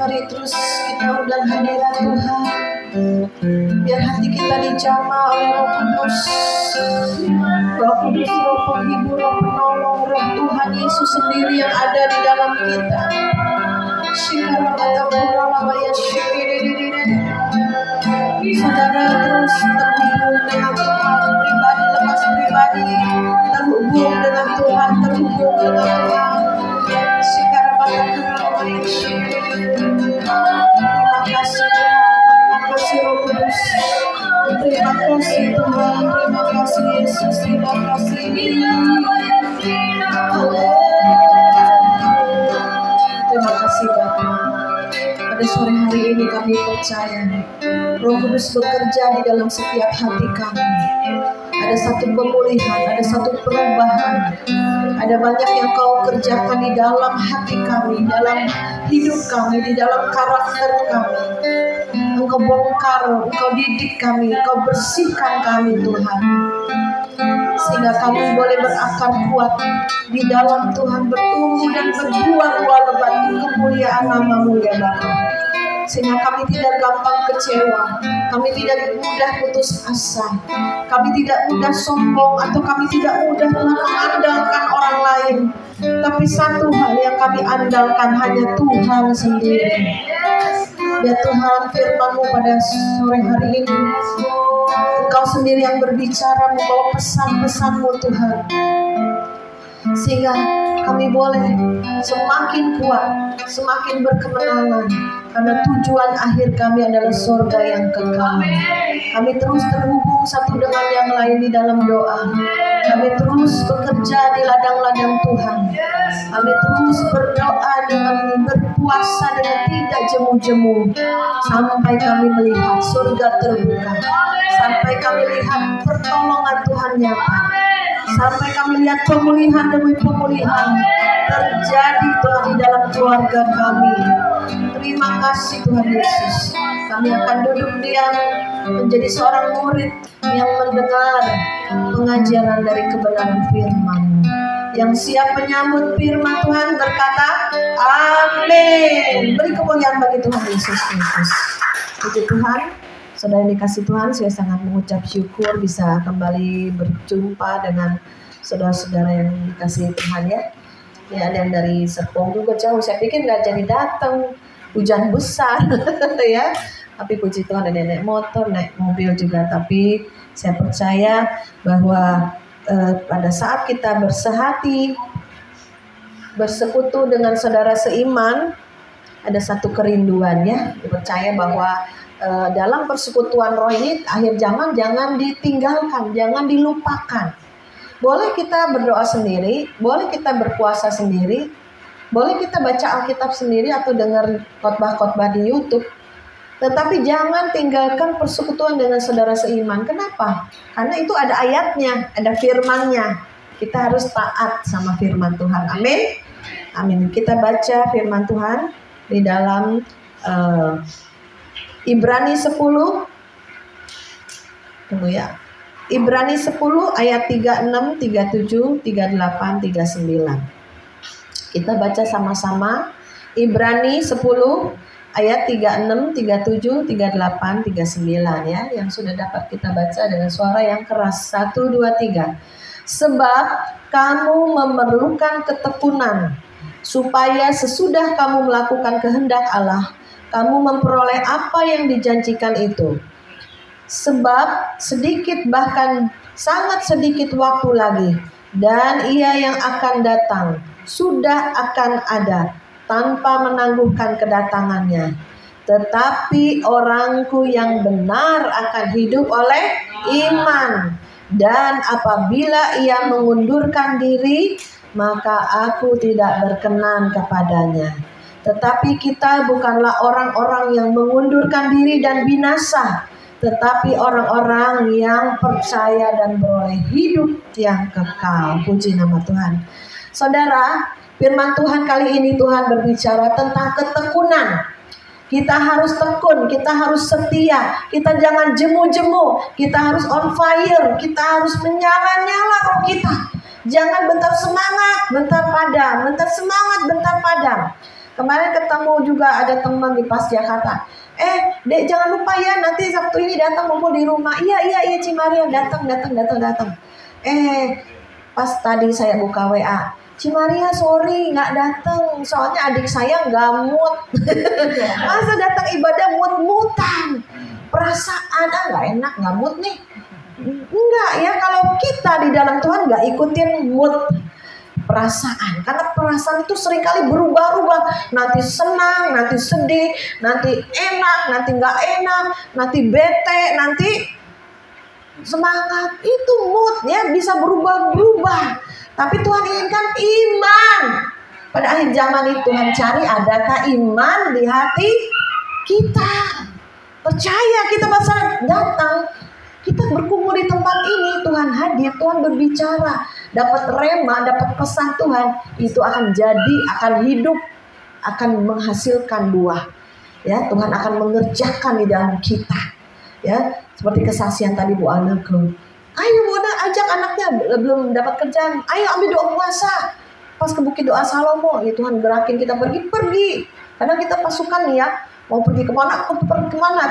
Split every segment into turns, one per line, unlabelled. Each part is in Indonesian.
hari terus kita undang hadirat Tuhan. Biar hati kita dijamah oleh Roh Kudus. Roh Kudus, Roh penghibur, Roh penolong, Roh Tuhan Yesus sendiri yang ada di dalam kita. Saudara terus terhubung dengan Tuhan, pribadi lepas pribadi, terhubung dengan Tuhan, terhubung dengan Tuhan. Terima kasih Roh Kudus, terima kasih Tuhan, terima kasih Yesus, terima kasih. Terima kasih Bapa. Pada sore hari ini kami percaya Roh Kudus bekerja di dalam setiap hati kami. Ada satu pemulihan, ada satu perubahan. Ada banyak yang Kau kerjakan di dalam hati kami, dalam hidup kami, di dalam karakter kami. Engkau bongkar, Engkau didik kami, Engkau bersihkan kami Tuhan. Sehingga kami boleh berakar kuat di dalam Tuhan, bertumbuh dan berbuah-buah lebat kemuliaan nama-Mu ya Bapa. Sehingga kami tidak gampang kecewa, kami tidak mudah putus asa, kami tidak mudah sombong, atau kami tidak mudah mengandalkan orang lain. Tapi satu hal yang kami andalkan hanya Tuhan sendiri. Ya Tuhan, firman-Mu pada sore hari ini, Engkau sendiri yang berbicara membawa pesan-pesan-Mu Tuhan. Sehingga kami boleh semakin kuat, semakin berkemenangan. Karena tujuan akhir kami adalah surga yang kekal. Kami terus terhubung satu dengan yang lain di dalam doa. Kami terus bekerja di ladang-ladang Tuhan. Kami terus berdoa dengan berpuasa dengan tidak jemu-jemu. Sampai kami melihat surga terbuka. Sampai kami lihat pertolongan Tuhan nyata. Sampai kami lihat pemulihan demi pemulihan terjadi Tuhan di dalam keluarga kami. Terima kasih Tuhan Yesus. Kami akan duduk diam menjadi seorang murid yang mendengar pengajaran dari kebenaran firman, yang siap menyambut firman Tuhan berkata amin. Beri kemuliaan bagi Tuhan Yesus Kristus. Puji Tuhan. Saudara yang dikasih Tuhan, saya sangat mengucap syukur bisa kembali berjumpa dengan saudara-saudara yang dikasih Tuhan ya. Ya, ada yang dari Serpong juga jauh. Saya pikir nggak jadi datang, hujan besar ya. Tapi puji Tuhan ada naik motor, naik mobil juga. Tapi saya percaya bahwa pada saat kita bersehati, bersekutu dengan saudara seiman, ada satu kerinduan ya. Percaya bahwa dalam persekutuan roh ini akhir zaman jangan ditinggalkan, jangan dilupakan. Boleh kita berdoa sendiri, boleh kita berpuasa sendiri, boleh kita baca Alkitab sendiri atau dengar khotbah-khotbah di YouTube. Tetapi jangan tinggalkan persekutuan dengan saudara seiman. Kenapa? Karena itu ada ayatnya, ada firmannya. Kita harus taat sama firman Tuhan. Amin. Amin. Kita baca firman Tuhan di dalam Ibrani 10. Tunggu ya. Ibrani 10 ayat 36, 37, 38, 39. Kita baca sama-sama. Ibrani 10 ayat 36, 37, 38, 39 ya. Yang sudah dapat kita baca dengan suara yang keras. 1, 2, 3. Sebab kamu memerlukan ketekunan, supaya sesudah kamu melakukan kehendak Allah, kamu memperoleh apa yang dijanjikan itu. Sebab sedikit, bahkan sangat sedikit waktu lagi, dan Ia yang akan datang sudah akan ada tanpa menangguhkan kedatangannya. Tetapi orangku yang benar akan hidup oleh iman. Dan apabila ia mengundurkan diri, maka aku tidak berkenan kepadanya. Tetapi kita bukanlah orang-orang yang mengundurkan diri dan binasa, tetapi orang-orang yang percaya dan beroleh hidup yang kekal. Puji nama Tuhan. Saudara, firman Tuhan kali ini Tuhan berbicara tentang ketekunan. Kita harus tekun, kita harus setia, kita jangan jemu-jemu, kita harus on fire, kita harus menyala-nyala roh kita. Jangan bentar semangat, bentar padam, bentar semangat, bentar padam. Kemarin ketemu juga ada teman di Pas Jakarta. Dek jangan lupa ya nanti Sabtu ini datang ngumpul di rumah. Iya Cimaria datang. Pas tadi saya buka WA, Cimaria sorry nggak datang, soalnya adik saya nggak mood. Masa datang ibadah mood-mutan, perasaan nggak enak, nggak mood nih. Enggak ya, kalau kita di dalam Tuhan nggak ikutin mood perasaan, karena perasaan itu seringkali berubah-ubah, nanti senang, nanti sedih, nanti enak, nanti nggak enak, nanti bete, nanti semangat. Itu mood ya, bisa berubah-berubah. Tapi Tuhan inginkan iman. Pada akhir zaman ini Tuhan cari adakah iman di hati kita. Percaya kita masa datang, kita berkumpul di tempat ini, Tuhan hadir, Tuhan berbicara, dapat rema, dapat pesan Tuhan, itu akan jadi, akan hidup, akan menghasilkan buah. Ya, Tuhan akan mengerjakan di dalam kita. Ya, seperti kesaksian tadi Bu Anake. Ayo Bu Ana ajak anaknya belum dapat kerjaan, ayo ambil doa puasa. Pas ke Bukit Doa Salomo, ya Tuhan gerakin kita pergi. Kadang kita pasukan nih ya, mau pergi kemana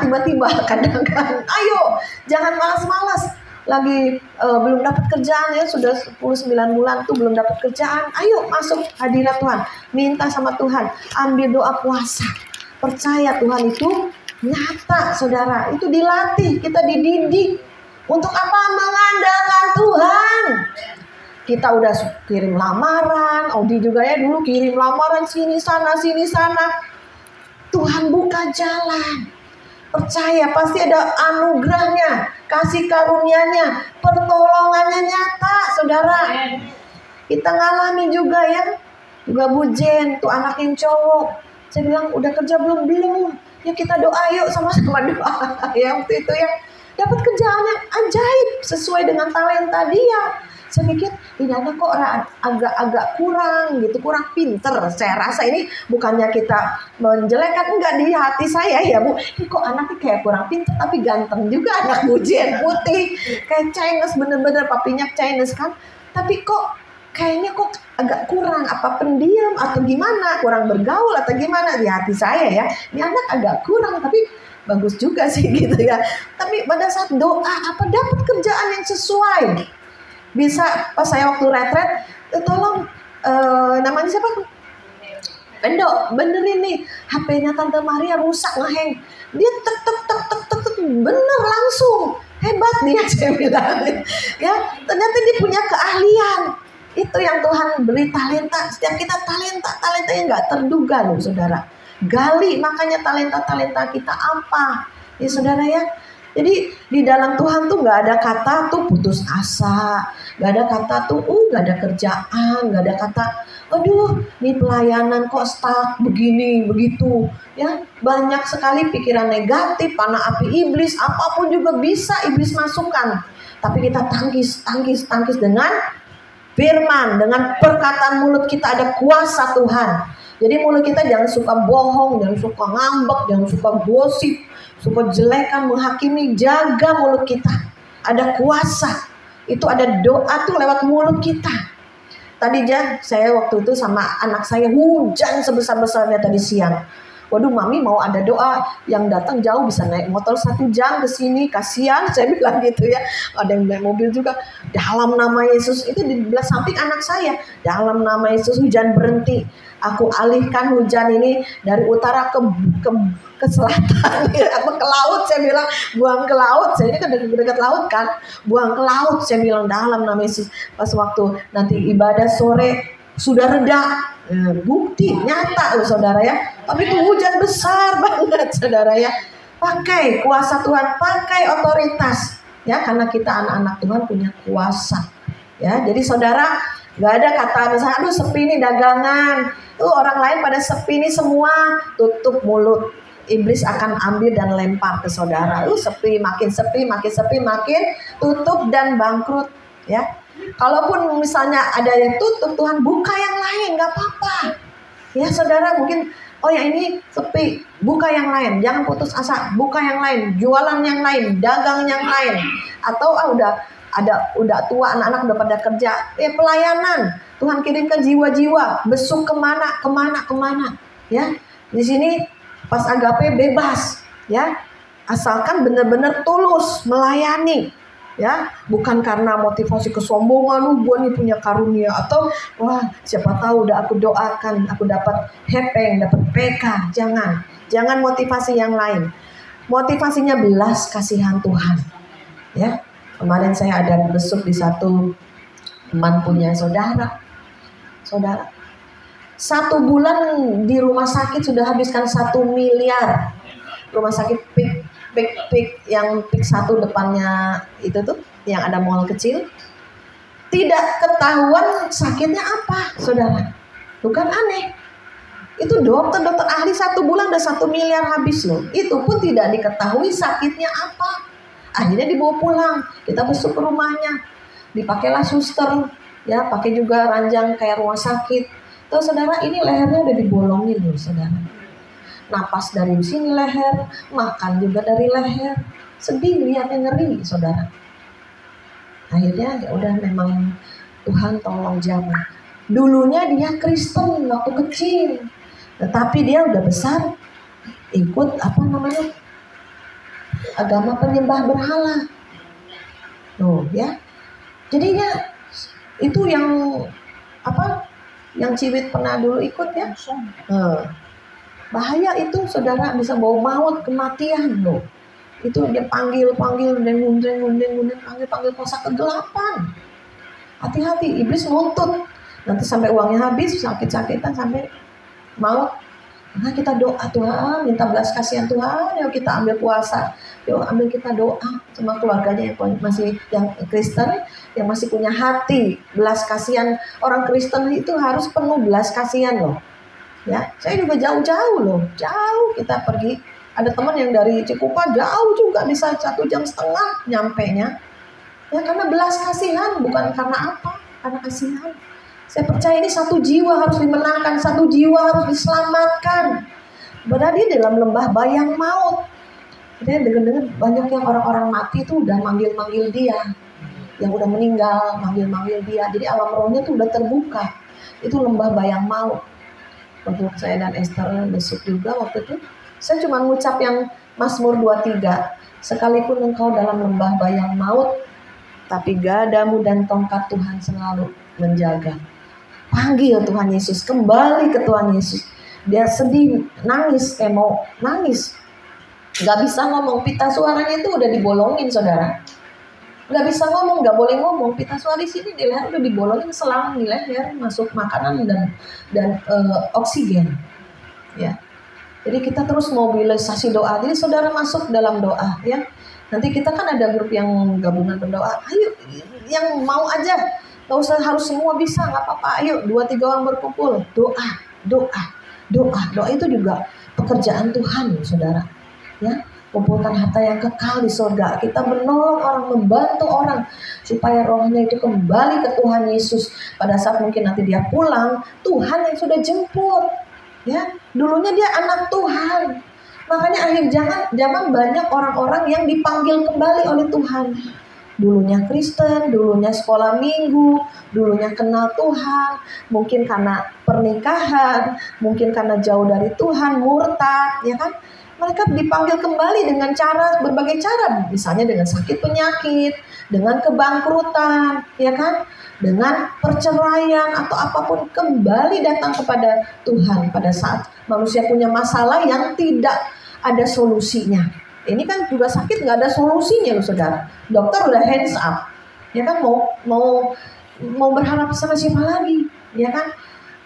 tiba-tiba kadang-kadang ayo jangan malas-malas lagi belum dapat kerjaan ya, sudah 9 bulan tuh belum dapat kerjaan, ayo masuk hadirat Tuhan, minta sama Tuhan, ambil doa puasa, percaya Tuhan itu nyata saudara, itu dilatih, kita dididik untuk apa? Mengandalkan Tuhan. Kita udah kirim lamaran, Audi juga ya dulu kirim lamaran sini sana. Tuhan buka jalan. Percaya pasti ada anugerahnya, kasih karunia-Nya, pertolongannya nyata, saudara. Kita ngalami juga ya. Juga Bu Jen, tuh anak yang cowok. Saya bilang udah kerja belum? Ya kita doa yuk, sama-sama doa. Ya waktu itu ya dapat kerjaan yang ajaib sesuai dengan talenta dia. Saya pikir ini anak kok agak kurang gitu, kurang pinter. Saya rasa ini bukannya kita menjelekkan, enggak, di hati saya ya Bu. Ini kok anaknya kayak kurang pinter tapi ganteng juga anak Bu Jen, putih. Kayak Chinese, bener-bener papinya Chinese kan. Tapi kok kayaknya kok agak kurang, apa pendiam atau gimana, kurang bergaul atau gimana di hati saya ya. Ini anak agak kurang tapi bagus juga sih gitu ya. Tapi pada saat doa apa dapat kerjaan yang sesuai. Bisa pas saya waktu retret, tolong namanya siapa? Endo, benerin nih HP-nya Tante Maria rusak ngeheng. Dia tek bener langsung. Hebat dia, saya bilang. Ya, ternyata dia punya keahlian. Itu yang Tuhan beri talenta. Setiap kita talentanya nggak terduga loh saudara. Gali makanya talenta kita apa? Ya saudara ya. Jadi di dalam Tuhan tuh nggak ada kata tuh putus asa, nggak ada kata tuh nggak ada kerjaan, nggak ada kata aduh ini pelayanan kok stuck begini begitu ya. Banyak sekali pikiran negatif, panah api iblis, apapun juga bisa iblis masukkan. Tapi kita tangkis dengan firman, dengan perkataan mulut kita ada kuasa Tuhan. Jadi mulut kita jangan suka bohong, jangan suka ngambek, jangan suka gosip, suka jelekan, menghakimi. Jaga mulut kita, ada kuasa. Itu ada doa tuh lewat mulut kita. Tadi saya waktu itu sama anak saya hujan sebesar-besarnya tadi siang. Waduh mami mau ada doa, yang datang jauh bisa naik motor 1 jam ke sini, kasihan saya bilang gitu ya. Ada yang naik mobil juga. Dalam nama Yesus, itu di belah samping anak saya. Dalam nama Yesus hujan berhenti. Aku alihkan hujan ini dari utara ke selatan, apa ke laut, saya bilang buang ke laut. Saya ini kan dekat laut kan, buang ke laut, saya bilang dalam nama Yesus. Pas waktu nanti ibadah sore sudah reda, bukti nyata loh saudara ya. Tapi itu hujan besar banget saudara ya. Pakai kuasa Tuhan, pakai otoritas ya, karena kita anak-anak Tuhan punya kuasa ya. Jadi saudara, nggak ada kata misalnya aduh sepi nih dagangan, tuh orang lain pada sepi nih semua, tutup mulut. Iblis akan ambil dan lempar ke saudara. Sepi, makin tutup dan bangkrut ya. Kalaupun misalnya ada yang tutup, Tuhan buka yang lain, nggak apa-apa ya saudara. Mungkin oh ya ini sepi, buka yang lain, jangan putus asa, buka yang lain, jualan yang lain, dagang yang lain. Atau udah tua, anak-anak udah pada kerja, pelayanan, Tuhan kirimkan jiwa-jiwa, besuk kemana. Ya, di sini pas agape bebas, ya. Asalkan benar-benar tulus melayani, ya, bukan karena motivasi kesombongan, lu gua nih punya karunia, atau wah siapa tahu udah aku doakan aku dapat hepeng, dapat PK. Jangan motivasi yang lain. Motivasinya belas kasihan Tuhan, ya. Kemarin saya ada besuk di satu teman punya saudara 1 bulan di rumah sakit sudah habiskan 1 miliar. Rumah sakit Pik yang Pik 1 depannya itu tuh yang ada mall kecil. Tidak ketahuan sakitnya apa, saudara. Bukan aneh. Itu dokter ahli 1 bulan udah 1 miliar habis loh. Itu pun tidak diketahui sakitnya apa. Akhirnya dibawa pulang. Kita besuk ke rumahnya. Dipakailah suster, ya, pakai juga ranjang kayak rumah sakit. Tuh saudara, ini lehernya udah dibolongin loh saudara. Napas dari sini leher, makan juga dari leher. Sedih lihatnya, ngeri saudara. Akhirnya ya udah, memang Tuhan tolong jamah. Dulunya dia Kristen waktu kecil, tetapi dia udah besar ikut agama penyembah berhala. Tuh ya. Jadinya itu yang yang Ciwit pernah dulu ikut ya. Bahaya itu saudara, bisa bawa maut, kematian loh. Itu dia panggil dengun panggil kuasa kegelapan. Hati-hati, iblis nuntut. Nanti sampai uangnya habis, sakit-sakitan sampai maut. Nah kita doa, Tuhan minta belas kasihan Tuhan, yuk kita ambil puasa, yuk ambil kita doa sama keluarganya yang Kristen, yang masih punya hati belas kasihan. Orang Kristen itu harus penuh belas kasihan loh. Ya, saya juga jauh-jauh loh, jauh kita pergi. Ada teman yang dari Cikupa jauh juga, bisa 1,5 jam nyampenya. Ya karena belas kasihan, bukan karena apa, karena kasihan. Saya percaya ini 1 jiwa harus dimenangkan, 1 jiwa harus diselamatkan. Berada di dalam lembah bayang maut. Jadi dengar-dengar banyak yang orang-orang mati itu udah manggil-manggil dia. Yang udah meninggal, manggil-manggil dia. Jadi alam rohnya tuh udah terbuka. Itu lembah bayang maut. Untuk saya dan Esther besok juga waktu itu. Saya cuma ngucap yang Mazmur 23. Sekalipun engkau dalam lembah bayang maut, tapi gadamu dan tongkat Tuhan selalu menjaga. Panggil Tuhan Yesus, kembali ke Tuhan Yesus. Dia sedih, nangis, mau nangis. Gak bisa ngomong, pita suaranya itu udah dibolongin saudara. Gak bisa ngomong, gak boleh ngomong. Pita suara di sini di leher udah dibolongin, selang di leher, masuk makanan dan oksigen. Ya. Jadi kita terus mobilisasi doa. Jadi saudara masuk dalam doa ya. Nanti kita kan ada grup yang gabungan berdoa. Ayo yang mau aja. Gak usah harus semua bisa, gak apa-apa. Ayo 2-3 orang berkumpul. Doa itu juga pekerjaan Tuhan saudara. Ya, kumpulkan harta yang kekal di surga. Kita menolong orang, membantu orang supaya rohnya itu kembali ke Tuhan Yesus. Pada saat mungkin nanti dia pulang, Tuhan yang sudah jemput. Ya, dulunya dia anak Tuhan. Makanya akhir zaman banyak orang-orang yang dipanggil kembali oleh Tuhan. Dulunya Kristen, dulunya sekolah minggu, dulunya kenal Tuhan, mungkin karena pernikahan, mungkin karena jauh dari Tuhan, murtad, ya kan? Mereka dipanggil kembali dengan berbagai cara, misalnya dengan sakit penyakit, dengan kebangkrutan, ya kan? Dengan perceraian atau apapun, kembali datang kepada Tuhan pada saat manusia punya masalah yang tidak ada solusinya. Ini kan juga sakit nggak ada solusinya loh saudara. Dokter udah hands up, ya kan, mau berharap sama siapa lagi, ya kan?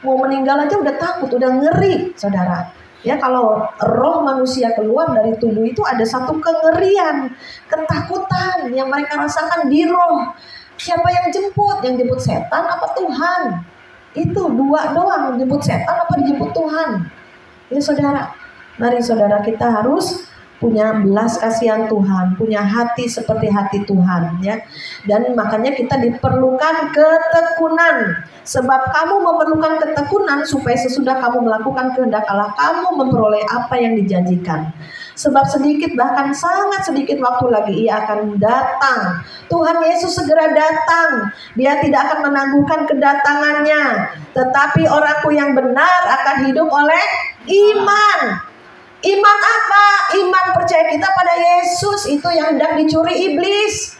Mau meninggal aja udah takut, udah ngeri saudara. Ya kalau roh manusia keluar dari tubuh itu ada satu kengerian, ketakutan yang mereka rasakan di roh. Siapa yang jemput? Yang jemput setan apa Tuhan? Itu dua doang, jemput setan apa dijemput Tuhan. Ya saudara, mari saudara kita harus punya belas kasihan Tuhan, punya hati seperti hati Tuhan ya. Dan makanya kita diperlukan ketekunan. Sebab kamu memerlukan ketekunan supaya sesudah kamu melakukan kehendak Allah, kamu memperoleh apa yang dijanjikan. Sebab sedikit, bahkan sangat sedikit waktu lagi Ia akan datang. Tuhan Yesus segera datang. Dia tidak akan menangguhkan kedatangannya, tetapi orangku yang benar akan hidup oleh Iman. Iman apa? Iman percaya kita pada Yesus. Itu yang hendak dicuri iblis.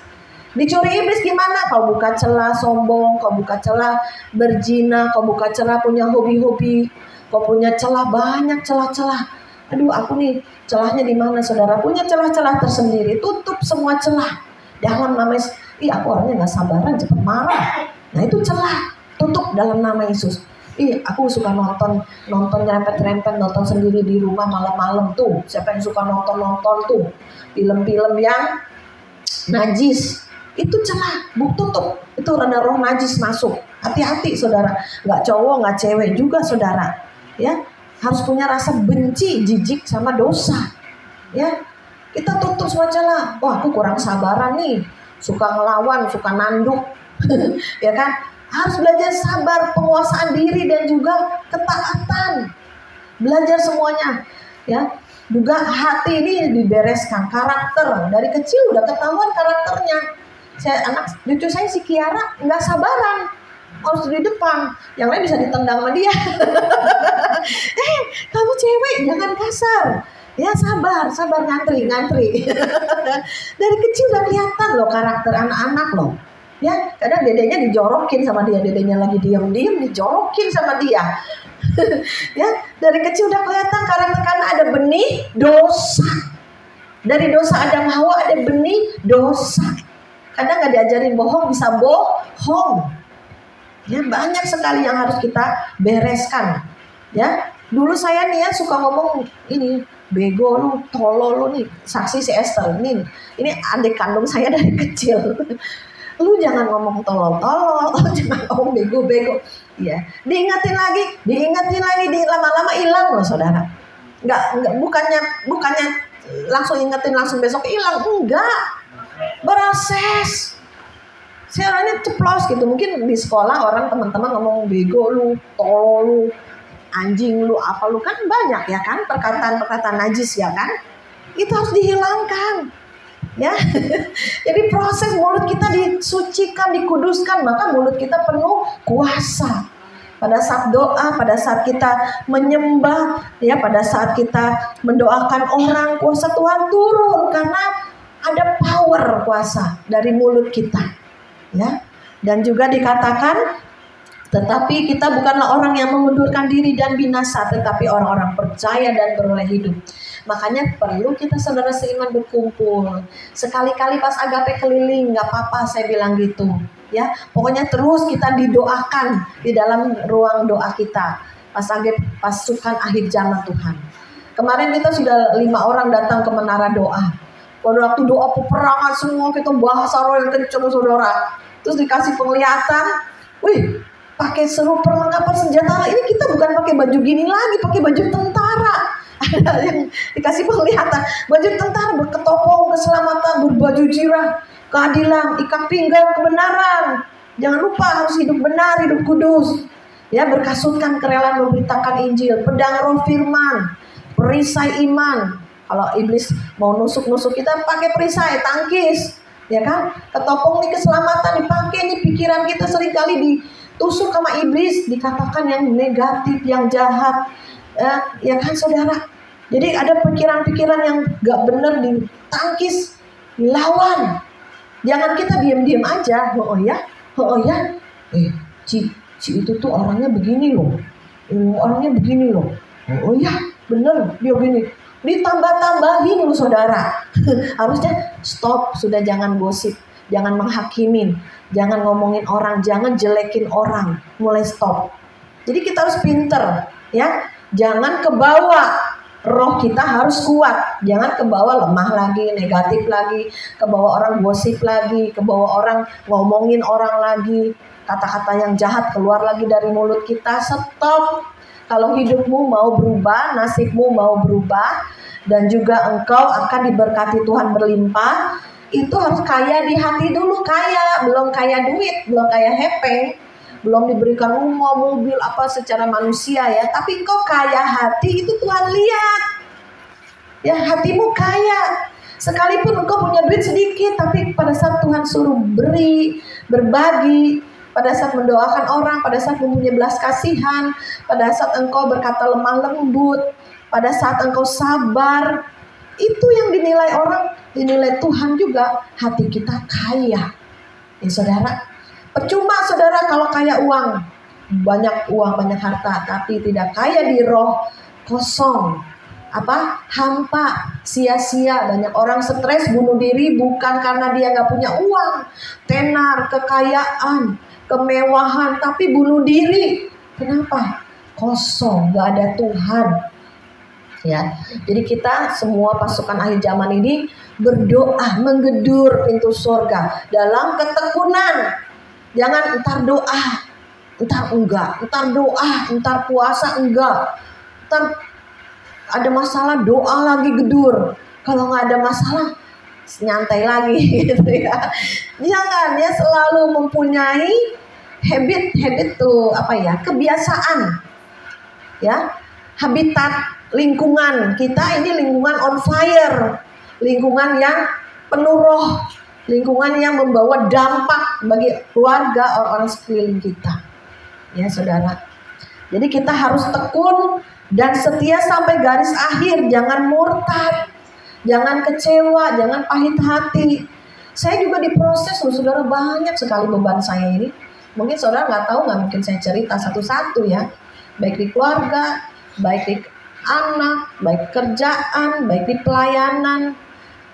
Dicuri iblis gimana? Kau buka celah sombong, kau buka celah berzina, kau buka celah punya hobi-hobi, kau punya celah, banyak celah-celah. Aduh, aku nih celahnya di mana, saudara? Punya celah-celah tersendiri. Tutup semua celah. Dalam nama Yesus. Aku orangnya nggak sabaran, cepat marah. Nah itu celah. Tutup dalam nama Yesus. Aku suka nonton nyerempet-nyerempet, nonton sendiri di rumah malam-malam tuh. Siapa yang suka nonton tuh film-film yang najis? Itu celah, tutup. Itu ada roh najis masuk. Hati-hati saudara, nggak cowok nggak cewek juga saudara. Ya, harus punya rasa benci, jijik sama dosa. Ya, kita tutup semua celah. Wah, aku kurang sabaran nih, suka ngelawan, suka nanduk, ya kan? Harus belajar sabar, penguasaan diri dan juga ketaatan. Belajar semuanya, ya. Juga hati ini dibereskan, karakter dari kecil udah ketahuan karakternya. Anak cucu saya si Kiara nggak sabaran, harus di depan, yang lain bisa ditendang sama dia. Kamu cewek jangan kasar, ya sabar ngantri. Dari kecil udah kelihatan loh karakter anak-anak loh. Ya, kadang dedenya dijorokin sama dia, dedenya lagi diam-diam dijorokin sama dia. Ya, dari kecil udah kelihatan karakter karena ada benih dosa. Dari dosa Adam Hawa ada benih dosa. Kadang nggak diajarin bohong bisa bohong. Ya, banyak sekali yang harus kita bereskan. Ya, dulu saya nih ya suka ngomong ini, bego lu, tolol lu nih, saksi si Esther ini adik kandung saya dari kecil. Lu jangan ngomong tolol-tolol, jangan ngomong bego-bego. Ya, diingatin lagi, lama-lama hilang loh saudara. Bukannya langsung ingetin langsung besok hilang, enggak. Berproses. Saya orangnya ceplos gitu. Mungkin di sekolah orang teman-teman ngomong bego lu, tolol lu, anjing lu, apa lu, kan banyak ya kan perkataan-perkataan najis ya kan. Itu harus dihilangkan. Ya, jadi proses mulut kita disucikan, dikuduskan, maka mulut kita penuh kuasa. Pada saat doa, pada saat kita menyembah, ya, pada saat kita mendoakan orang, kuasa Tuhan turun karena ada power kuasa dari mulut kita. Ya, dan juga dikatakan, tetapi kita bukanlah orang yang mengundurkan diri dan binasa, tetapi orang-orang percaya dan beroleh hidup. Makanya perlu kita saudara seiman berkumpul. Sekali-kali pas agape keliling, nggak apa-apa saya bilang gitu. Ya, pokoknya terus kita didoakan di dalam ruang doa kita. Pas pasukan akhir zaman Tuhan. Kemarin kita sudah 5 orang datang ke menara doa. Pada waktu doa peperangan semua kita bahasa roh yang kencang saudara. Terus dikasih penglihatan, wih, pakai seluruh perlengkapan senjata. Ini kita bukan pakai baju gini lagi, pakai baju tentara. Ada yang dikasih penglihatan, baju tentara berketopong keselamatan, berbaju jirah, keadilan, ikat pinggang kebenaran. Jangan lupa harus hidup benar, hidup kudus. Ya, berkasutkan kerelaan memberitakan Injil, pedang roh firman, perisai iman. Kalau iblis mau nusuk-nusuk kita pakai perisai, tangkis, ya kan? Ketopong nih keselamatan dipakai, nih pikiran kita seringkali ditusuk sama iblis, dikatakan yang negatif, yang jahat. Ya kan saudara, jadi ada pikiran-pikiran yang gak benar ditangkis, dilawan. Jangan kita diam-diam aja. Oh ya, Ci itu tuh orangnya begini loh, oh ya bener dia begini, ditambah-tambahin loh saudara. Harusnya stop, sudah, jangan gosip, jangan menghakimin, jangan ngomongin orang, jangan jelekin orang, mulai stop. Jadi kita harus pinter, ya. Jangan kebawa, roh kita harus kuat. Jangan kebawa lemah lagi, negatif lagi, kebawa orang gosip lagi, kebawa orang ngomongin orang lagi, kata-kata yang jahat keluar lagi dari mulut kita. Stop. Kalau hidupmu mau berubah, nasibmu mau berubah, dan juga engkau akan diberkati Tuhan berlimpah, itu harus kaya di hati dulu. Kaya, belum kaya duit, belum kaya hepeng, belum diberikan rumah, mobil, apa secara manusia ya. Tapi engkau kaya hati, itu Tuhan lihat. Ya, hatimu kaya. Sekalipun engkau punya duit sedikit, tapi pada saat Tuhan suruh beri, berbagi, pada saat mendoakan orang, pada saat mempunyai belas kasihan, pada saat engkau berkata lemah lembut, pada saat engkau sabar. Itu yang dinilai orang, dinilai Tuhan juga, hati kita kaya. Ya saudara, percuma saudara kalau kaya uang, banyak harta, tapi tidak kaya di roh, kosong. Hampa, sia-sia. Banyak orang stres bunuh diri bukan karena dia gak punya uang, tenar, kekayaan, kemewahan, tapi bunuh diri. Kenapa? Kosong, gak ada Tuhan. Ya, jadi kita semua pasukan akhir zaman ini berdoa menggedur pintu surga dalam ketekunan. Jangan entar doa, entar enggak, entar doa, entar puasa enggak, entar ada masalah doa lagi gedur. Kalau nggak ada masalah nyantai lagi gitu ya. Jangan, ya selalu mempunyai habit tuh kebiasaan. Ya, habitat lingkungan kita ini lingkungan on fire, lingkungan yang penuh roh, lingkungan yang membawa dampak bagi keluarga orang-orang sekeliling kita. Ya saudara. Jadi kita harus tekun dan setia sampai garis akhir. Jangan murtad, jangan kecewa, jangan pahit hati. Saya juga diproses loh saudara, banyak sekali beban saya ini. Mungkin saudara nggak tahu, nggak mungkin saya cerita satu-satu ya. Baik di keluarga, baik di anak, baik kerjaan, baik di pelayanan.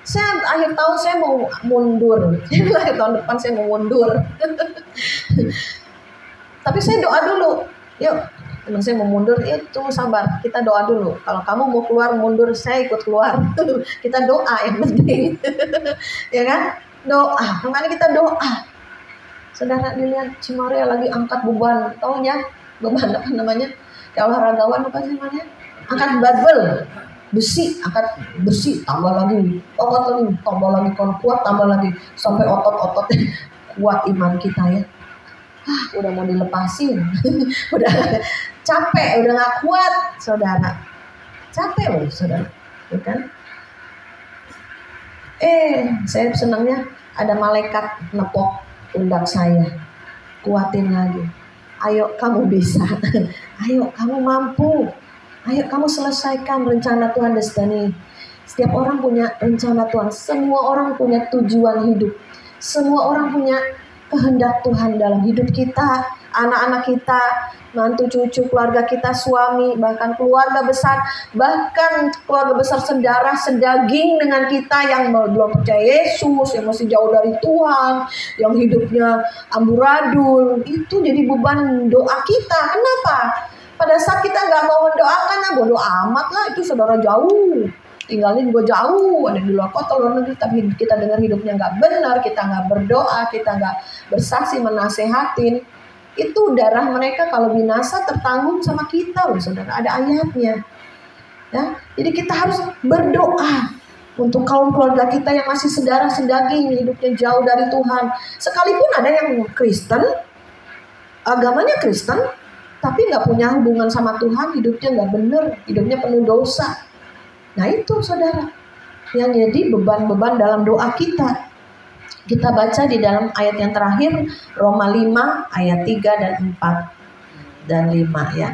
Saya akhir tahun saya mau mundur. Akhir tahun depan saya mau mundur. Tapi saya doa dulu. Yuk, teman saya mau mundur, itu sabar, kita doa dulu. Kalau kamu mau keluar mundur, saya ikut keluar. Kita doa yang penting. Ya kan? Doa, kemana kita doa. Saudara dilihat Cimaria lagi angkat beban, tahu ya? Beban apa namanya? Kayak olahragawan apa sih namanya? Angkat barbel, besi, angkat besi, tambah lagi, tambah lagi, kalau kuat tambah lagi, sampai otot-ototnya kuat iman kita ya. Udah mau dilepasin, udah capek, udah gak kuat, saudara. Capek loh, saudara, bukan? Saya senangnya ada malaikat nepok pundak saya, kuatin lagi. Ayo kamu bisa, ayo kamu mampu, ayo kamu selesaikan rencana Tuhan Destiny. Setiap orang punya rencana Tuhan, semua orang punya tujuan hidup, semua orang punya kehendak Tuhan dalam hidup kita, anak-anak kita, mantu cucu, keluarga kita, suami, bahkan keluarga besar, bahkan keluarga besar sedarah, sedaging dengan kita yang belum percaya Yesus, yang masih jauh dari Tuhan, yang hidupnya amburadul, itu jadi beban doa kita. Kenapa? Pada saat kita gak mau mendoakan, bodo amat lah, itu saudara jauh, tinggalin gue jauh, ada di luar kota, luar negeri, tapi kita dengar hidupnya gak benar, kita gak berdoa, kita gak bersaksi menasehatin, itu darah mereka kalau binasa tertanggung sama kita loh saudara, ada ayatnya ya. Jadi kita harus berdoa untuk kaum keluarga kita yang masih sedarah sedaging, hidupnya jauh dari Tuhan. Sekalipun ada yang Kristen, agamanya Kristen, tapi gak punya hubungan sama Tuhan, hidupnya gak benar, hidupnya penuh dosa. Nah itu saudara, yang jadi beban-beban dalam doa kita. Kita baca di dalam ayat yang terakhir, Roma 5 ayat 3 dan 4 dan 5 ya.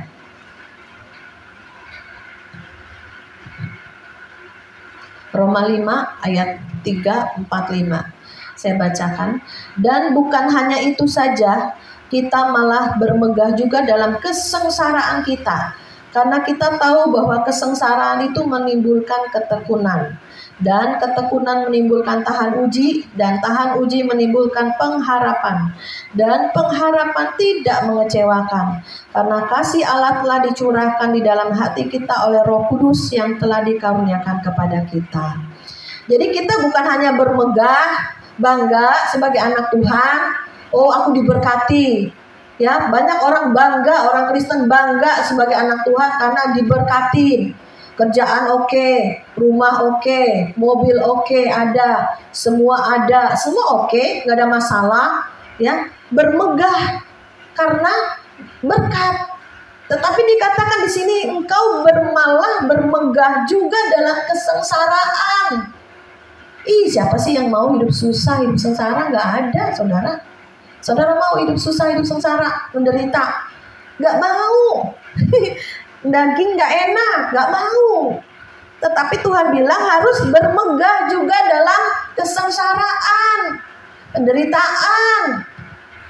Roma 5 ayat 3, 4, 5. Saya bacakan. Dan bukan hanya itu saja, kita malah bermegah juga dalam kesengsaraan kita. Karena kita tahu bahwa kesengsaraan itu menimbulkan ketekunan. Dan ketekunan menimbulkan tahan uji. Dan tahan uji menimbulkan pengharapan. Dan pengharapan tidak mengecewakan. Karena kasih Allah telah dicurahkan di dalam hati kita oleh Roh Kudus yang telah dikaruniakan kepada kita. Jadi kita bukan hanya bermegah, bangga sebagai anak Tuhan. Oh, aku diberkati. Ya, banyak orang bangga, orang Kristen bangga sebagai anak Tuhan karena diberkatin. Kerjaan oke, rumah oke, mobil oke, ada, semua oke, nggak ada masalah. Ya, bermegah karena berkat. Tetapi dikatakan di sini engkau bermegah juga dalam kesengsaraan. Siapa sih yang mau hidup susah, hidup sengsara? Nggak ada, saudara. Saudara mau hidup susah, hidup sengsara, menderita? Gak mau. Daging gak enak, gak mau. Tetapi Tuhan bilang harus bermegah juga dalam kesengsaraan, penderitaan.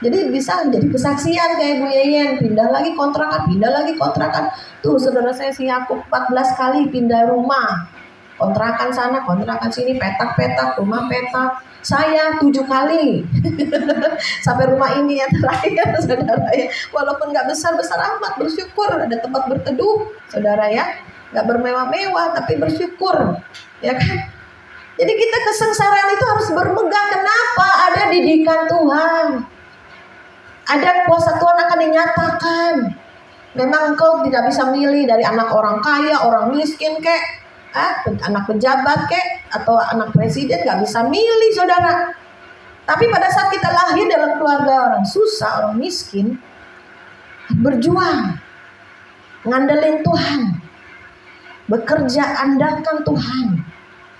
Jadi bisa jadi kesaksian kayak Bu Yeyen, pindah lagi kontrakan. Tuh saudara saya si Yakub 14 kali pindah rumah. Kontrakan sana, kontrakan sini, petak-petak, rumah petak. Saya 7 kali sampai rumah ini yang terakhir, saudara ya. Walaupun gak besar-besar amat, bersyukur ada tempat berteduh, saudara ya. Gak bermewah-mewah tapi bersyukur, ya kan? Jadi kita kesengsaraan itu harus bermegah. Kenapa? Ada didikan Tuhan, ada kuasa Tuhan akan dinyatakan. Memang engkau tidak bisa milih dari anak orang kaya, orang miskin kek, anak pejabat kek, atau anak presiden, gak bisa milih, saudara. Tapi pada saat kita lahir dalam keluarga orang susah, orang miskin, berjuang, ngandelin Tuhan, bekerja, andalkan Tuhan.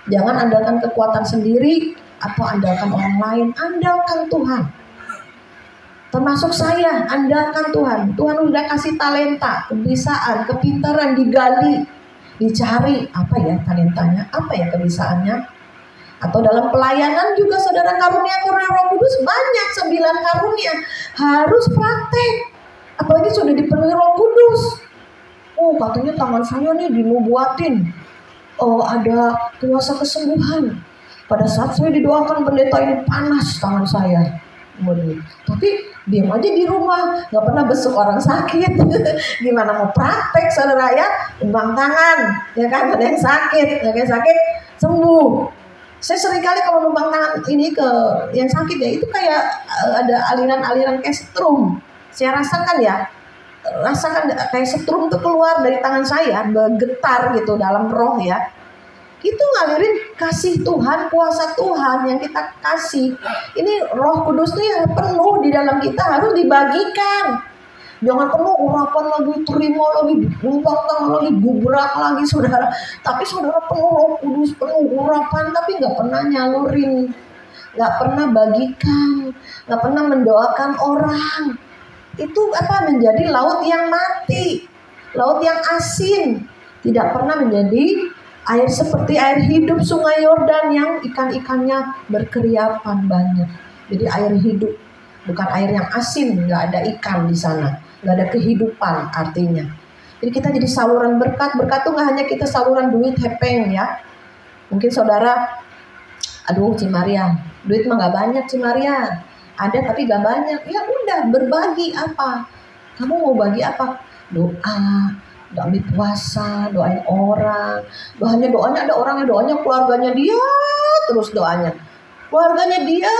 Jangan andalkan kekuatan sendiri atau andalkan orang lain, andalkan Tuhan. Termasuk saya, andalkan Tuhan. Tuhan udah kasih talenta, kebisaan, kepintaran, digali, dicari apa ya talentanya, apa ya kebisaannya. Atau dalam pelayanan juga saudara, karunia-karunia Roh Kudus banyak, 9 karunia. Harus praktek. Apalagi sudah dipenuhi Roh Kudus. Oh, katanya tangan saya nih dinubuatin. Oh, ada kuasa kesembuhan. Pada saat saya didoakan pendeta ini panas tangan saya. Tapi diam aja di rumah, nggak pernah besuk orang sakit. Gimana mau praktek, saudara ya? Timbang tangan, ya kan? Ada yang sakit, sembuh. Saya seringkali kalau numpang tangan ini ke yang sakit ya, itu kayak ada aliran-aliran kayak setrum. Saya rasakan ya, kayak setrum tuh keluar dari tangan saya, bergetar gitu dalam roh ya. Itu ngalirin kasih Tuhan, kuasa Tuhan yang kita kasih. Ini Roh Kudus tuh yang penuh di dalam kita harus dibagikan. Jangan penuh urapan lagi, terima lagi, numpang tangan lagi, gubrak lagi, saudara. Tapi saudara penuh Roh Kudus, penuh urapan, tapi nggak pernah nyalurin, nggak pernah bagikan, nggak pernah mendoakan orang. Itu menjadi laut yang mati, laut yang asin, tidak pernah menjadi air seperti air hidup sungai Yordan yang ikan-ikannya berkeriapan banyak. Jadi air hidup, bukan air yang asin, nggak ada ikan di sana, nggak ada kehidupan artinya. Jadi kita jadi saluran berkat. Berkat tuh nggak hanya kita saluran duit hepeng ya. Mungkin saudara, aduh Cimaria, duit mah nggak banyak Cimaria. Ada tapi gak banyak. Ya udah, berbagi apa? Kamu mau bagi apa? Doa, ambil puasa, doain orang. Doanya ada orang yang doanya keluarganya dia terus doanya. Keluarganya dia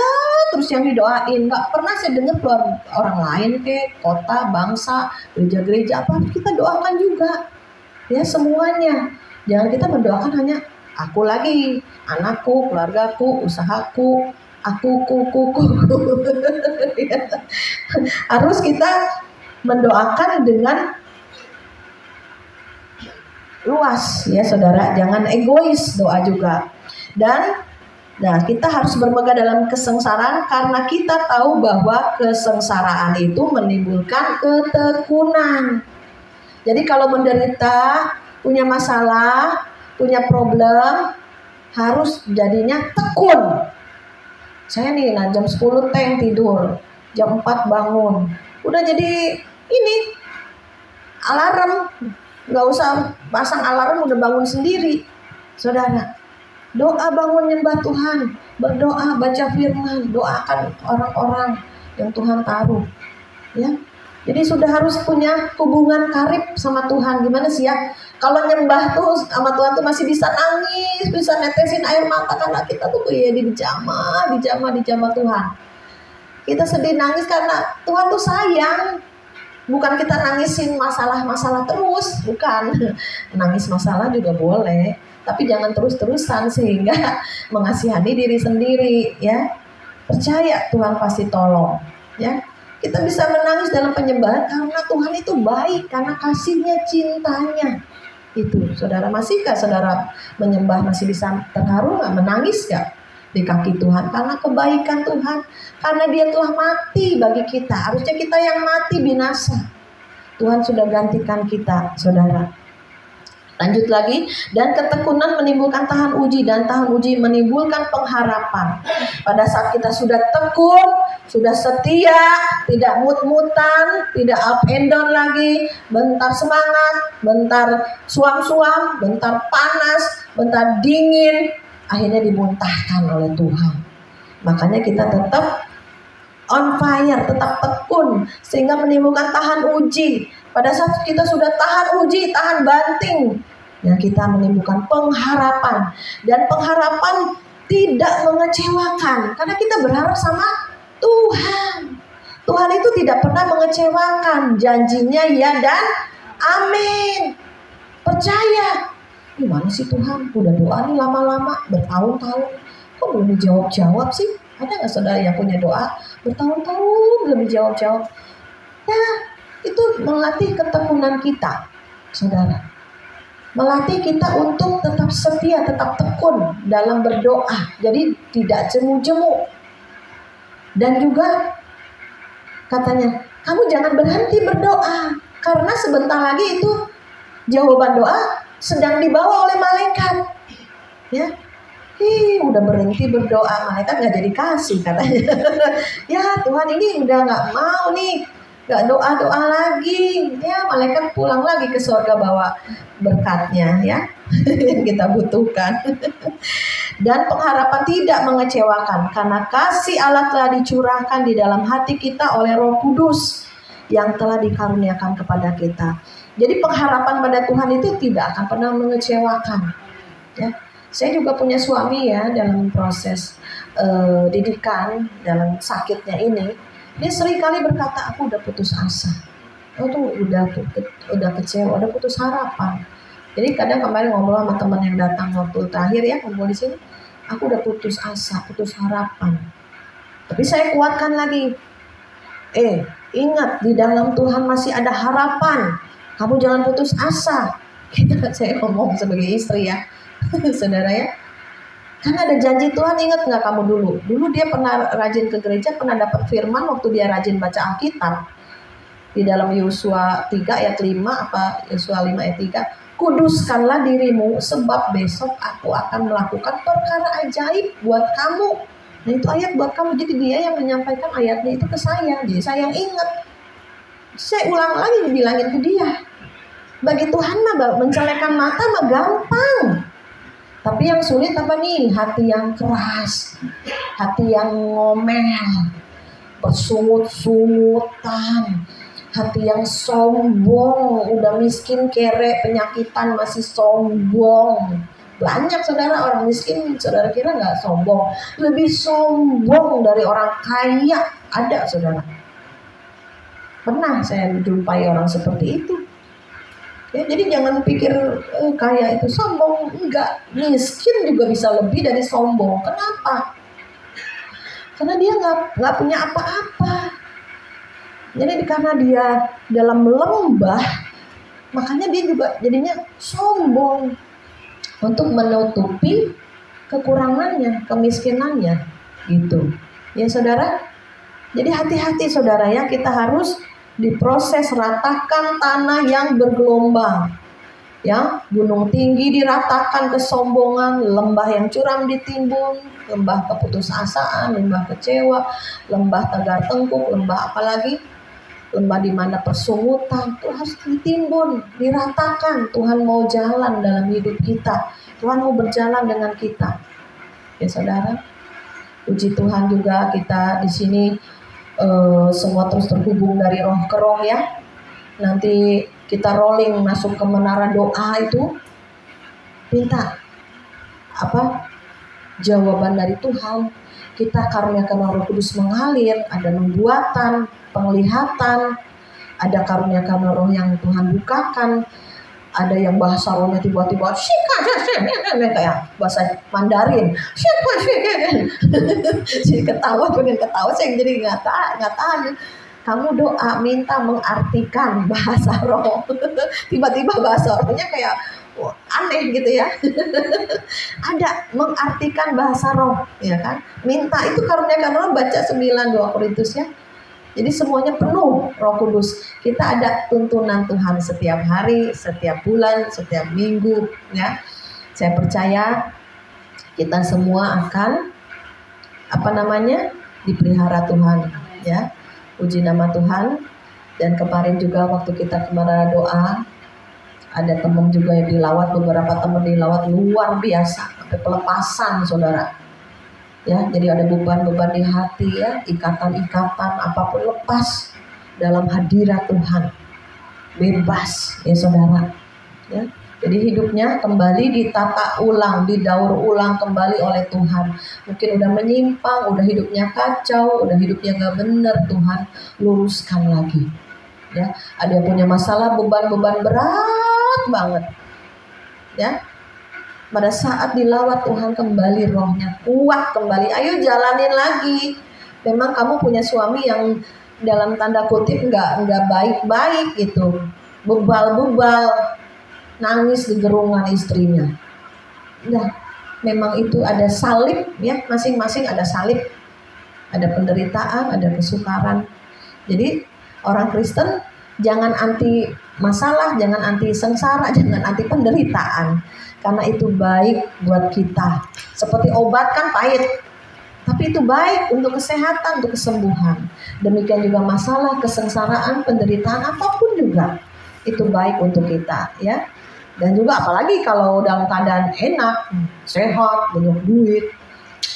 terus yang didoain. Gak pernah saya dengar keluarga orang lain ke kota, bangsa, gereja-gereja apa kita doakan juga. Ya semuanya. Jangan kita mendoakan hanya aku lagi, anakku, keluargaku, usahaku, aku. Harus kita mendoakan dengan luas ya saudara, jangan egois doa juga. Dan kita harus bermegah dalam kesengsaraan karena kita tahu bahwa kesengsaraan itu menimbulkan ketekunan. Jadi kalau menderita, punya masalah, punya problem, harus jadinya tekun. Saya nih jam 10 tidur, jam 4 bangun. Udah jadi ini alarm, nggak usah pasang alarm, udah bangun sendiri. Saudara, doa bangun nyembah Tuhan, berdoa, baca firman, doakan orang-orang yang Tuhan taruh. Ya, jadi sudah harus punya hubungan karib sama Tuhan. Gimana sih ya? Kalau nyembah tuh sama Tuhan tuh masih bisa nangis, bisa netesin air mata karena kita tuh ya dijamah Tuhan. Kita sedih nangis karena Tuhan tuh sayang. Bukan kita nangisin masalah-masalah terus, bukan. Nangis masalah juga boleh, tapi jangan terus-terusan sehingga mengasihani diri sendiri ya. Percaya Tuhan pasti tolong ya. Kita bisa menangis dalam penyembahan karena Tuhan itu baik, karena kasihnya, cintanya. Itu, saudara, masihkah saudara menyembah masih bisa terharu nggak, menangis nggak? di kaki Tuhan karena kebaikan Tuhan, karena Dia telah mati bagi kita. Harusnya kita yang mati binasa, Tuhan sudah gantikan kita, saudara. Lanjut lagi, dan ketekunan menimbulkan tahan uji, dan tahan uji menimbulkan pengharapan. Pada saat kita sudah tekun, sudah setia, tidak mut-mutan, tidak up and down lagi, bentar semangat, bentar suam-suam, bentar panas, bentar dingin, akhirnya dimuntahkan oleh Tuhan. Makanya kita tetap on fire, tetap tekun, sehingga menimbulkan tahan uji. Pada saat kita sudah tahan uji, tahan banting, yang kita menimbulkan pengharapan. Dan pengharapan tidak mengecewakan, karena kita berharap sama Tuhan. Tuhan itu tidak pernah mengecewakan, janjinya ya dan amin. Percaya. Gimana sih Tuhan, udah doa nih lama-lama, bertahun-tahun, kok belum dijawab-jawab sih? Ada nggak saudara yang punya doa bertahun-tahun belum dijawab-jawab? Ya, itu melatih ketekunan kita, saudara. Melatih kita untuk tetap setia, tetap tekun dalam berdoa. Jadi tidak jemu-jemu. Dan juga katanya, kamu jangan berhenti berdoa, karena sebentar lagi itu jawaban doa sedang dibawa oleh malaikat. Ya, udah berhenti berdoa, malaikat nggak jadi kasih katanya. Ya Tuhan, ini udah nggak mau nih, nggak doa-doa lagi. Ya, malaikat pulang lagi ke surga bawa berkatnya ya yang kita butuhkan. Dan pengharapan tidak mengecewakan, karena kasih Allah telah dicurahkan di dalam hati kita oleh Roh Kudus yang telah dikaruniakan kepada kita. Jadi pengharapan pada Tuhan itu tidak akan pernah mengecewakan. Ya, saya juga punya suami ya, dalam proses didikan, dalam sakitnya ini, dia sering kali berkata, aku udah putus asa, aku udah kecewa, udah putus harapan. Jadi kadang kemarin ngobrol sama teman yang datang waktu terakhir ya, ngobrol di sini, aku udah putus asa, putus harapan. Tapi saya kuatkan lagi, ingat, di dalam Tuhan masih ada harapan. Kamu jangan putus asa. Saya ngomong sebagai istri ya, saudara ya. Kan ada janji Tuhan, ingat nggak kamu dulu? Dulu dia pernah rajin ke gereja, pernah dapat firman waktu dia rajin baca Alkitab. Di dalam Yosua 3 ayat 5, apa Yosua 5 ayat 3, kuduskanlah dirimu, sebab besok aku akan melakukan perkara ajaib buat kamu. Nah itu ayat buat kamu. Jadi dia yang menyampaikan ayatnya itu ke saya. Jadi saya yang ingat. Saya ulang lagi bilangin ke dia. Bagi Tuhan mah mencelekan mata mah gampang. Tapi yang sulit apa nih? Hati yang keras, hati yang ngomel, bersungut-sungutan, hati yang sombong, udah miskin, kere, penyakitan masih sombong. Banyak saudara orang miskin, saudara kira nggak sombong? Lebih sombong dari orang kaya ada saudara. Pernah saya jumpai orang seperti itu. Ya, jadi jangan pikir kaya itu sombong. Enggak, miskin juga bisa lebih dari sombong. Kenapa? Karena dia nggak punya apa-apa. Jadi karena dia dalam lembah, makanya dia juga jadinya sombong untuk menutupi kekurangannya, kemiskinannya, gitu. Ya saudara. Jadi hati-hati saudara ya, kita harus diproses, ratakan tanah yang bergelombang. Ya, gunung tinggi diratakan kesombongan, lembah yang curam ditimbun, lembah keputusasaan, lembah kecewa, lembah tegar tengkuk, lembah apalagi? Lembah di mana persungutan, itu harus ditimbun, diratakan. Tuhan mau jalan dalam hidup kita. Tuhan mau berjalan dengan kita. Ya saudara, puji Tuhan juga kita di sini semua terus terhubung dari roh ke roh ya. Nanti kita rolling masuk ke menara doa itu, minta jawaban dari Tuhan. Kita karuniakan Roh Kudus mengalir, ada nubuatan, penglihatan, ada karuniakan Roh yang Tuhan bukakan, ada yang bahasa rohnya tiba-tiba kayak bahasa Mandarin, jadi pengen ketawa, saya jadi nggak tahan. Kamu doa minta mengartikan bahasa roh, tiba-tiba bahasa rohnya kayak Wah, aneh gitu ya. Ada mengartikan bahasa roh, ya kan? Minta itu karunia roh, baca 9 2 Korintus ya. Jadi semuanya penuh Roh Kudus. Kita ada tuntunan Tuhan setiap hari, setiap bulan, setiap minggu, ya. Saya percaya kita semua akan dipelihara Tuhan, ya. Puji nama Tuhan. Dan kemarin juga waktu kita kemarin doa, ada teman juga yang dilawat, beberapa teman dilawat luar biasa, sampai pelepasan saudara. Ya, jadi ada beban-beban di hati ya, ikatan-ikatan apapun lepas dalam hadirat Tuhan, bebas ya saudara. Ya, jadi hidupnya kembali ditata ulang, didaur ulang kembali oleh Tuhan. Mungkin udah menyimpang, udah hidupnya kacau, udah hidupnya gak bener, Tuhan luruskan lagi. Ya, ada yang punya masalah beban-beban berat banget. Ya. Pada saat dilawat Tuhan kembali rohnya kuat kembali, ayo jalanin lagi. Memang kamu punya suami yang dalam tanda kutip nggak baik-baik gitu, bebal-bebal, nangis di gerungan istrinya. Ya, memang itu ada salib ya, masing-masing ada salib, ada penderitaan, ada kesukaran. Jadi orang Kristen jangan anti masalah, jangan anti sengsara, jangan anti penderitaan. Karena itu baik buat kita. Seperti obat kan pahit, tapi itu baik untuk kesehatan, untuk kesembuhan. Demikian juga masalah, kesengsaraan, penderitaan, apapun juga itu baik untuk kita, ya. Dan juga apalagi kalau dalam keadaan enak, sehat, banyak duit,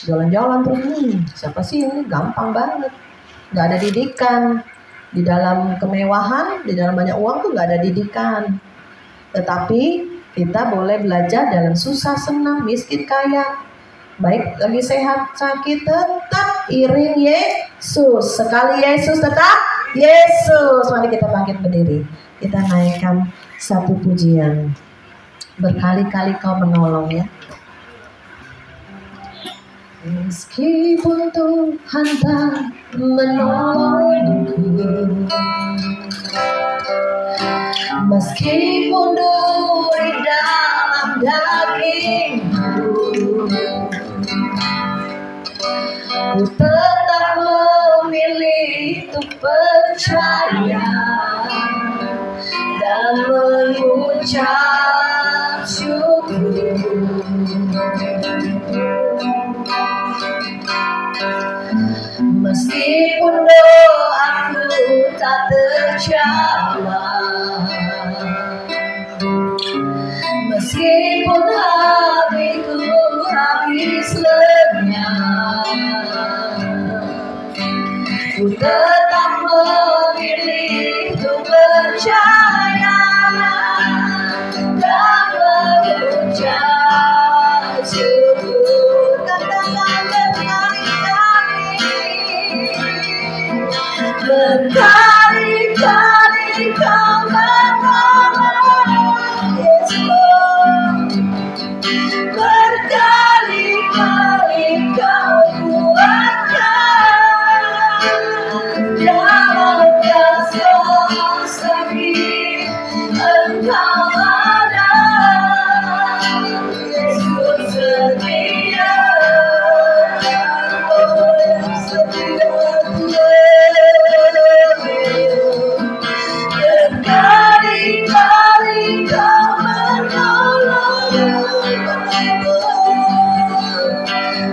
jalan-jalan terus, siapa sih ini gampang banget. Gak ada didikan. Di dalam kemewahan, di dalam banyak uang tuh gak ada didikan. Tetapi kita boleh belajar dalam susah senang, miskin kaya, baik lagi sehat sakit, tetap iring Yesus. Sekali Yesus tetap Yesus. Mari kita bangkit berdiri, kita naikkan satu pujian. Berkali-kali kau menolong ya. Meskipun Tuhan tak menolongku, meskipun duri dalam dagingku, ku tetap memilih untuk percaya dan mengucap syukur. Meskipun doaku tak terjawab, meskipun hatiku habis lenyap, ku tetap memilih untuk percaya dan mengucap syukur. Katakan berkali-kali kau menolong Yesus, berkali-kali kau kuatkan dalam kasus sakit engkau ada. Yesus setia, berkali-kali kau menolong,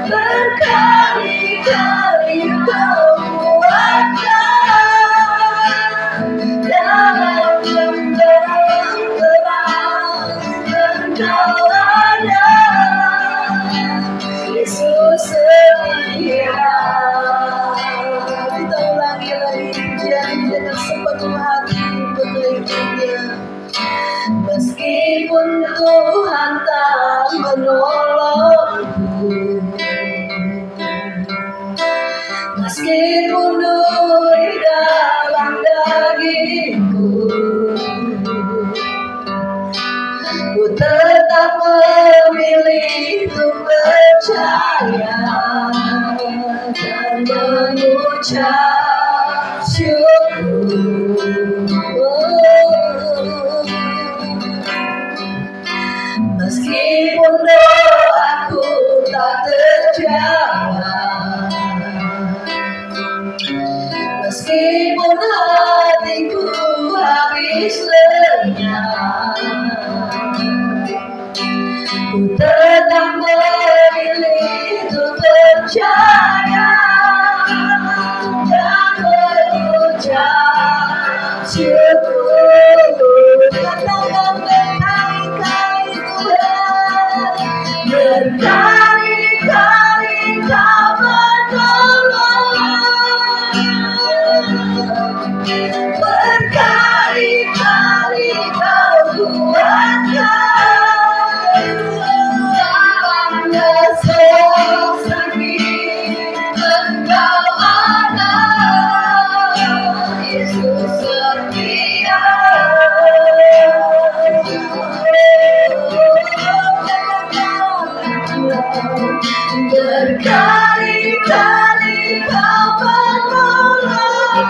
berkali-kali kau kuatkan dalam genggaman engkau ada. Yesus setia. Kita ulangi lagi pujian dengan sepenuh hati menaikkannya. Meskipun Tuhan tak menolongku, meskipun duri dalam dagingku, ku tetap memilih untuk percaya dan mengucap syukur. Berkali-kali Kau menolong,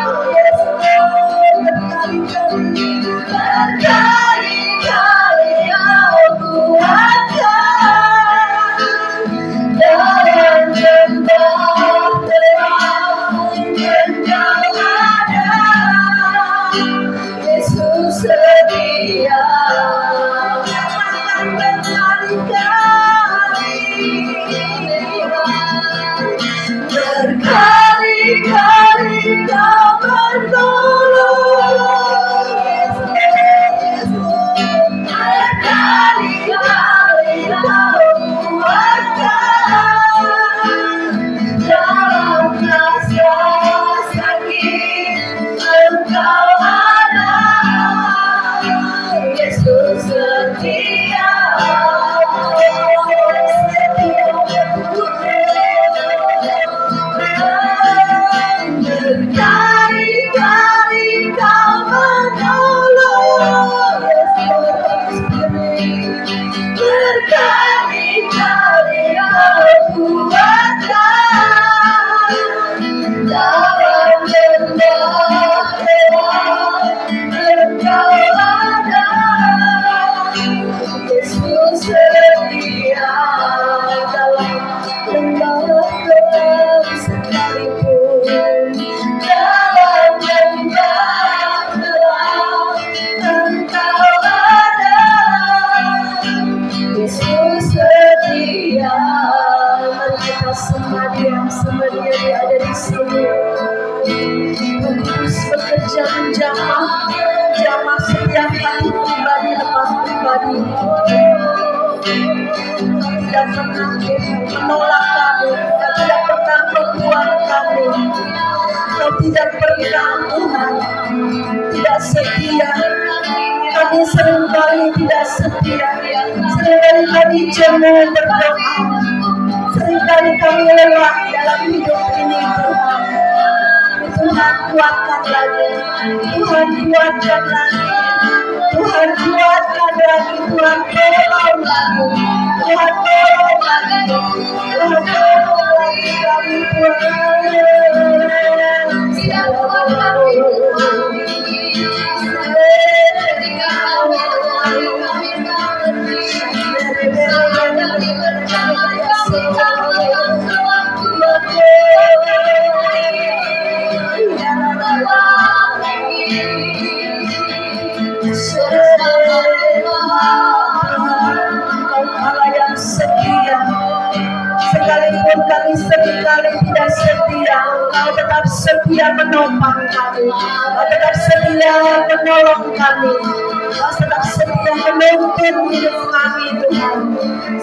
berkali-kali Kau kuatkan dalam lembah terang. Engkau ada, Yesus setia. Berkali-kali Kau menolong, berkali-kali Kau kuatkan dalam rasa sakit. Engkau ada, Yesus setia. Berkali-kali Kau menolong, berkali-kali Kau kuatkan dalam lembah terang. Engkau ada, Yesus setia. Dalam lembah terang sekalipun, dalam lembah terang Engkau ada, Yesus setia. Mari kita semua dia ada di sini. Terus bekerja menjamah setiap hati pribadi lepas pribadi. Tidak pernah menolak kami, tidak pernah membuang kami. Kau tidak pernah, Tuhan, tidak setia. Kami seringkali tidak setia, seringkali kami jenuh berdoa, seringkali kami lelah dalam hidup ini, Tuhan. Tuhan kuatkan lagi, Tuhan kuatkan lagi, Tuhan kuatkan lagi, Tuhan tolong lagi, Tuhan tolong lagi, Tuhan tolong lagi kami, Tuhan. Tidak kuatkan sekalipun kami seringkali tidak setia, Kau tetap setia menopang kami, Kau tetap setia menolong kami, Kau tetap setia menuntun hidup kami, Tuhan,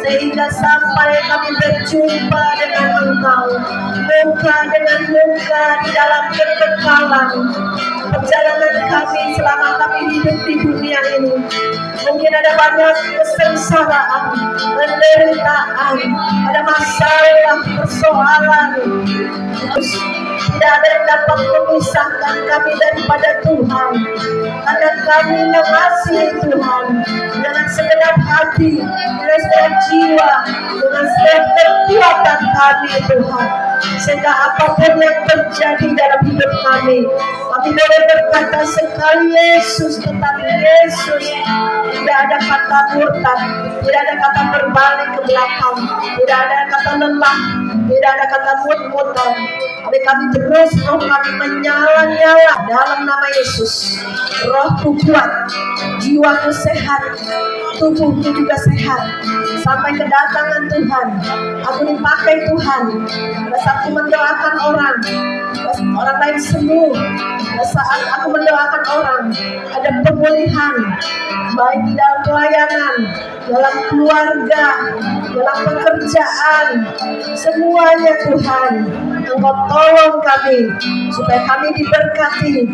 sehingga sampai kami berjumpa dengan Engkau muka dengan muka di dalam kekekalan. Perjalanan kami selama kami hidup di dunia ini, mungkin ada banyak kesengsaraan, penderitaan, ada masalah, persoalan. Tidak ada yang dapat memisahkan kami daripada Tuhan, karena kami mengasihi Tuhan dengan segenap hati, dengan segenap jiwa, dengan segenap kekuatan kami, Tuhan. Sehingga apapun yang terjadi dalam hidup kami boleh berkata sekali Yesus, tetapi Yesus. Tidak ada kata murtad, tidak ada kata berbalik ke belakang, tidak ada kata lelah, tidak ada kata mut-mutan. Tapi kami terus, roh kami menyala-nyala dalam nama Yesus. Rohku kuat, jiwaku sehat, tubuhku juga sehat. Sampai kedatangan Tuhan, aku dipakai Tuhan. Pada saat aku mendoakan orang lain sembuh. Pada saat aku mendoakan orang, ada pemulihan, baik di dalam pelayanan, dalam keluarga, dalam pekerjaan, semuanya Tuhan. Engkau tolong kami supaya kami diberkati,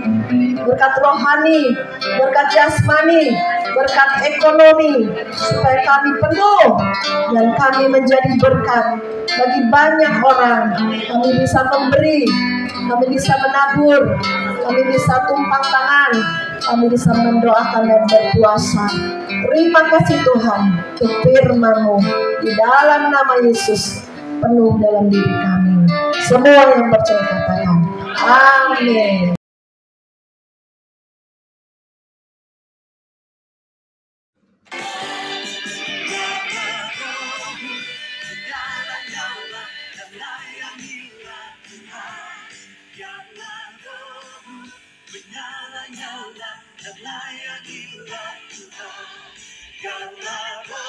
berkat rohani, berkat jasmani, berkat ekonomi, supaya kami penuh dan kami menjadi berkat bagi banyak orang. Kami bisa memberi, kami bisa menabur, kami bisa tumpang tangan, kami bisa mendoakan dan berpuasa. Terima kasih Tuhan untuk firman-Mu di dalam nama Yesus penuh dalam diri kami. Semua yang percaya katakan amin.
Karena